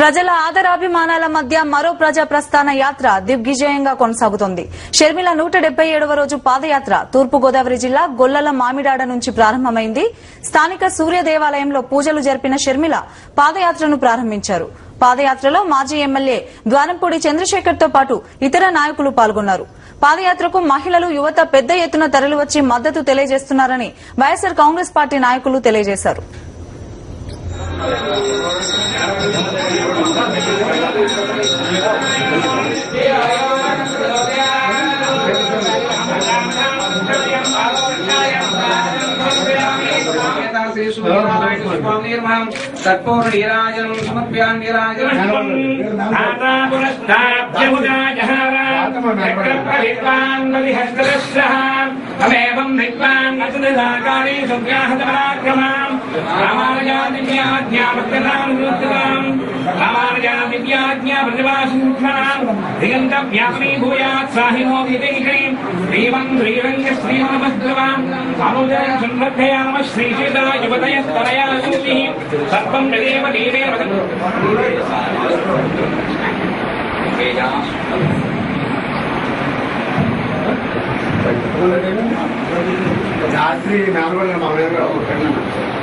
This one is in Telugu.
ప్రజల ఆదరాభిమానాల మధ్య మరో ప్రజా ప్రస్థాన యాత్ర దిగ్విజయంగా కొనసాగుతోంది. షర్మిల 177వ రోజు పాదయాత్ర తూర్పుగోదావరి జిల్లా గొల్లల మామిడాడ నుంచి ప్రారంభమైంది. స్థానిక సూర్య దేవాలయంలో పూజలు జరిపిన షర్మిల పాదయాత్రను ప్రారంభించారు. పాదయాత్రలో మాజీ ఎమ్మెల్యే ద్వారంపూడి చంద్రశేఖర్ తో పాటు ఇతర నాయకులు పాల్గొన్నారు. పాదయాత్రకు మహిళలు, యువత పెద్ద ఎత్తున తరలివచ్చి మద్దతు తెలియజేస్తున్నారని వైఎస్సార్ కాంగ్రెస్ పార్టీ నాయకులు తెలియజేశారు. तत्पूर्णीराजनं समर्प्यान्निराजनं अमेवं विद्वान् अतुलिताकारे संज्ञाहतपराक्रमाम् रामानुजादिव्याज्ञापत्यताम् रामानुजादिव्याज्ञापतिवासिंहणाम् दिगन्तव्यापनीभूयात् साहिनो विदेहिणीम् श्रीमन् श्रीरङ्गश्रीमनमस्कृवाम् अमुदयम् संवर्धयामः श्रीशीता युवतयस्तनया सूतिः सर्वं जदेव देवेव रात्रि 4 गंटल